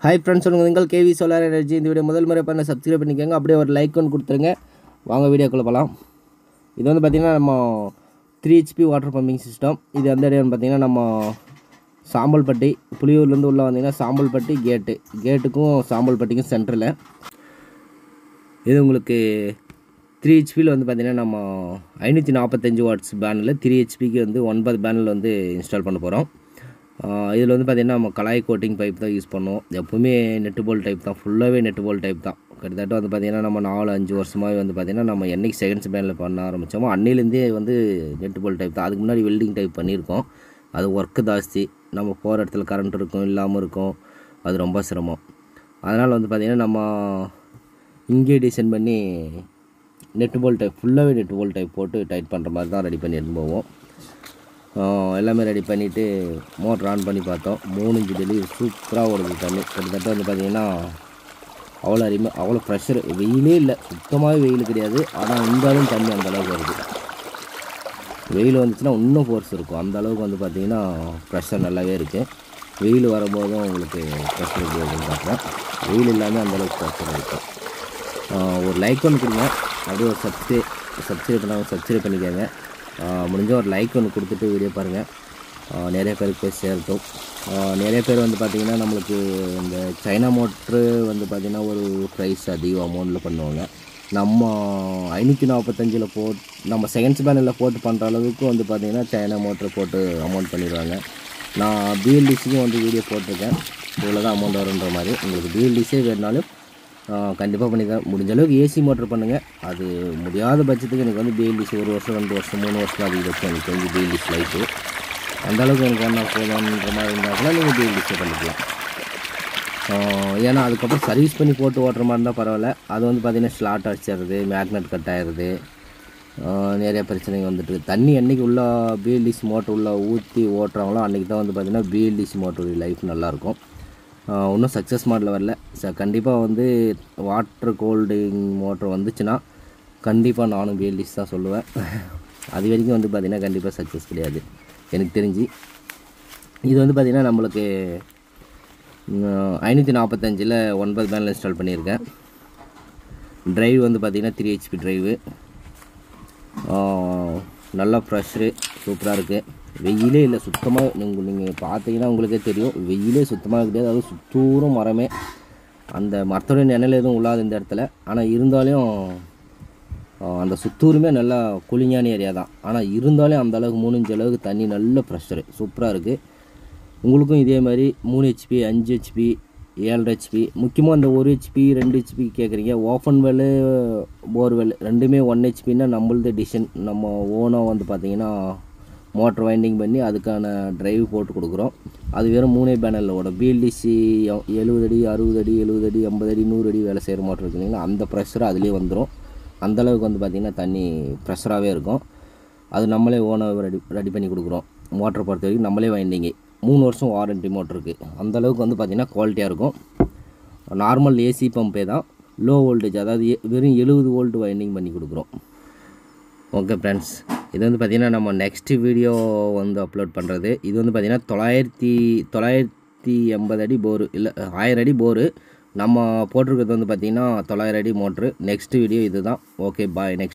Hi friends, உங்கள் KV solar energy. இந்த video முதல் முறை பண்ண சப்ஸ்கிரைப் பண்ணிக்கோங்க, அப்படியே ஒரு லைக் ஒன்று கொடுத்துருங்க. வாங்க வீடியோக்குள்ளே போகலாம். இது வந்து பார்த்திங்கன்னா நம்ம 3 HP வாட்டர் பம்பிங் சிஸ்டம். இது அந்த இடம் பார்த்திங்கன்னா நம்ம சாம்பல்பட்டி புளியூர்லேருந்து உள்ளே வந்தீங்கன்னா சாம்பல்பட்டி கேட்டுக்கும் சாம்பல்பட்டிக்கும் சென்டரில். இது உங்களுக்கு 3 HPயில் வந்து பார்த்திங்கன்னா நம்ம 545 வாட்ஸ் பேனலில் 3 HPக்கு வந்து 9 பேனல் வந்து இன்ஸ்டால் பண்ண போகிறோம். இதில் வந்து பார்த்திங்கன்னா நம்ம கலாய் கோட்டிங் பைப் தான் யூஸ் பண்ணுவோம். எப்போவுமே நெட்டு போல் டைப் தான், ஃபுல்லாகவே நெட்டு போல் டைப் தான். கிட்டத்தட்ட வந்து பார்த்திங்கன்னா நம்ம 4-5 வருஷமாகவே வந்து பார்த்திங்கன்னா நம்ம என்றைக்கு செகண்ட்ஸ் பேனில் பண்ண ஆரம்பித்தோமோ அன்னிலேருந்தே வந்து நெட்டு போல் டைப் தான். அதுக்கு முன்னாடி வெல்டிங் டைப் பண்ணியிருக்கோம். அது ஒர்க்கு ஜாஸ்தி, நம்ம போகிற இடத்துல கரண்ட் இருக்கும், இல்லாமல் இருக்கும், அது ரொம்ப சிரமம். அதனால் வந்து பார்த்திங்கன்னா நம்ம இங்கே டிசைன் பண்ணி நெட்டு போல் டைப், ஃபுல்லாகவே நெட்டு போல் டைப் போட்டு டைட் பண்ணுற மாதிரி தான் ரெடி பண்ணி எடுத்து போவோம். எல்லாமே ரெடி பண்ணிவிட்டு மோட்ரு ஆன் பண்ணி பார்த்தோம். 3 இன்ச்சு டெலிவரி சூப்பராக ஓடுது தண்ணி. கிட்டத்தட்ட வந்து பார்த்திங்கன்னா அவ்வளோ ப்ரெஷர், வெயிலே இல்லை, சுத்தமாகவே வெயில் கிடையாது. ஆனால் இருந்தாலும் தண்ணி அந்தளவுக்கு வருது. வெயில் வந்துச்சுன்னா இன்னும் ஃபோர்ஸ் இருக்கும். அந்தளவுக்கு வந்து பார்த்திங்கன்னா ப்ரெஷர் நல்லாவே இருக்குது. வெயில் வரும்போதும் உங்களுக்கு ப்ரெஷர் எப்படி இருக்குன்னு பார்க்குறேன். வெயில் இல்லாமல் அந்தளவுக்கு ப்ரெஷர் இருக்கும். ஒரு லைக் ஒன்று கொடுங்க, அப்படியே ஒரு சப்ஸ்கிரைப் பண்ணிக்கோங்க. முடிஞ்ச ஒரு லைக் ஒன்று கொடுத்துட்டு வீடியோ பாருங்கள். நிறைய பேருக்கு போய் சேரட்டும். நிறைய பேர் வந்து பார்த்திங்கன்னா நம்மளுக்கு இந்த சைனா மோட்ரு வந்து பார்த்திங்கன்னா ஒரு ப்ரைஸ் அதிகம் அமௌண்ட்டில் பண்ணுவாங்க. நம்ம 545 நம்ம செகண்ட்ஸ் பேனலில் போட்டு பண்ணுற அளவுக்கு வந்து பார்த்திங்கன்னா சைனா மோட்ரு போட்டு அமௌண்ட் பண்ணிடுவாங்க. நான் பிஎல்டிசிக்கும் வந்து வீடியோ போட்டிருக்கேன், இவ்வளோ தான் அமௌண்ட் வருன்ற மாதிரி. உங்களுக்கு பிஎல்டிசியே வேணுனாலும் கண்டிப்பாக பண்ணிக்கலாம். முடிஞ்ச அளவுக்கு ஏசி மோட்ரு பண்ணுங்கள். அது முடியாத பட்சத்துக்கு எனக்கு வந்து பிஎல்டிசி 1 வருஷம் 2 வருஷம் 3 வருஷம் அதிகபட்சம் எனக்கு தெரிஞ்சு பிஎல்டிசி லைஃபு அந்தளவுக்கு எனக்கு ஒன்றா போதுன்ற மாதிரி இருந்தால் நீங்கள் பிஎல்டிசி பண்ணிக்கலாம். ஏன்னா அதுக்கப்புறம் சர்வீஸ் பண்ணி போட்டு ஓட்டுற மாதிரி இருந்தால் பரவாயில்ல. அது வந்து பார்த்திங்கன்னா ஸ்லாட் அடிச்சிடுறது, மேக்னெட் கட் ஆகிடுது, நிறைய பிரச்சனைகள் வந்துட்டு. தண்ணி என்றைக்கு உள்ள பிஎல்டிசி மோட்ரு உள்ளே ஊற்றி ஓட்டுறாங்களோ அன்றைக்கி தான் வந்து பார்த்திங்கன்னா பிஎல்டிசி மோட்டருடைய லைஃப் நல்லாயிருக்கும். இன்னும் சக்ஸஸ் மாடலில் வரல. கண்டிப்பாக வந்து வாட்டர் கோல்டிங் மோட்ரு வந்துச்சுன்னா கண்டிப்பாக நானும் பிஎல்டிசி தான் சொல்லுவேன். அது வரைக்கும் வந்து பார்த்திங்கன்னா கண்டிப்பாக சக்ஸஸ் கிடையாது எனக்கு தெரிஞ்சு. இது வந்து பார்த்திங்கன்னா நம்மளுக்கு 545ல் 9 பேனல் இன்ஸ்டால் பண்ணியிருக்கேன். ட்ரைவ் வந்து பார்த்திங்கன்னா 3 HP ட்ரைவு. நல்லா ப்ரெஷரு சூப்பராக இருக்குது. வெயிலே இல்லை சுத்தமாக. நீங்கள் பார்த்தீங்கன்னா உங்களுக்கே தெரியும், வெயிலே சுத்தமாக கிடையாது. அதுவும் சுத்தூரம் மரமே, அந்த மரத்தோடைய நிழல் எதுவும் உள்ளாது இந்த இடத்துல. ஆனால் இருந்தாலும் அந்த சுத்தூருமே நல்லா கூலிங்கான ஏரியா தான். ஆனால் இருந்தாலும் அந்தளவுக்கு 3 இன்ச் அளவுக்கு தண்ணி நல்ல ப்ரெஷரு சூப்பராக இருக்குது. உங்களுக்கும் இதே மாதிரி 3 HP 5 HP 7 HP, முக்கியமாக இந்த 1 HP 2 HP கேட்குறீங்க. ஓப்பன் வெல்லு போர்வெல் ரெண்டுமே 1 HPன்னா நம்மளது டிசைன், நம்ம ஓனாக வந்து பார்த்திங்கன்னா மோட்ரு வைண்டிங் பண்ணி அதுக்கான ட்ரைவ் போட்டு கொடுக்குறோம். அது வெறும் 3 பேனலில் ஓடும். பிஎல்டிசி 70 அடி 60 அடி 70 அடி 50 அடி 100 அடி வேலை செய்கிற மோட்ரு இருக்குங்களா, அந்த ப்ரெஷர் அதுலேயே வந்துடும். அந்தளவுக்கு வந்து பார்த்திங்கன்னா தண்ணி ப்ரெஷராகவே இருக்கும். அது நம்மளே ஓனாக ரெடி பண்ணி கொடுக்குறோம். மோட்டரை பொறுத்த வரைக்கும் நம்மளே வைண்டிங்கு 3 வருஷம் வாரண்ட்டி மோட்டருக்கு. அந்தளவுக்கு வந்து பார்த்திங்கன்னா குவாலிட்டியாக இருக்கும். நார்மல் ஏசி பம்பே தான், லோ வோல்டேஜ், அதாவது வெறும் 70 வோல்ட் வைண்டிங் பண்ணி கொடுக்குறோம். ஓகே ஃப்ரெண்ட்ஸ், இது வந்து பார்த்திங்கன்னா நம்ம நெக்ஸ்ட்டு வீடியோ வந்து அப்லோட் பண்ணுறது. இது வந்து பார்த்திங்கன்னா 980 அடி போரு, இல்லை 1000 அடி போரு. நம்ம போட்டிருக்கிறது வந்து பார்த்திங்கன்னா 900 அடி மோட்ரு. நெக்ஸ்ட் வீடியோ இது தான். Okay bye. நெக்ஸ்ட்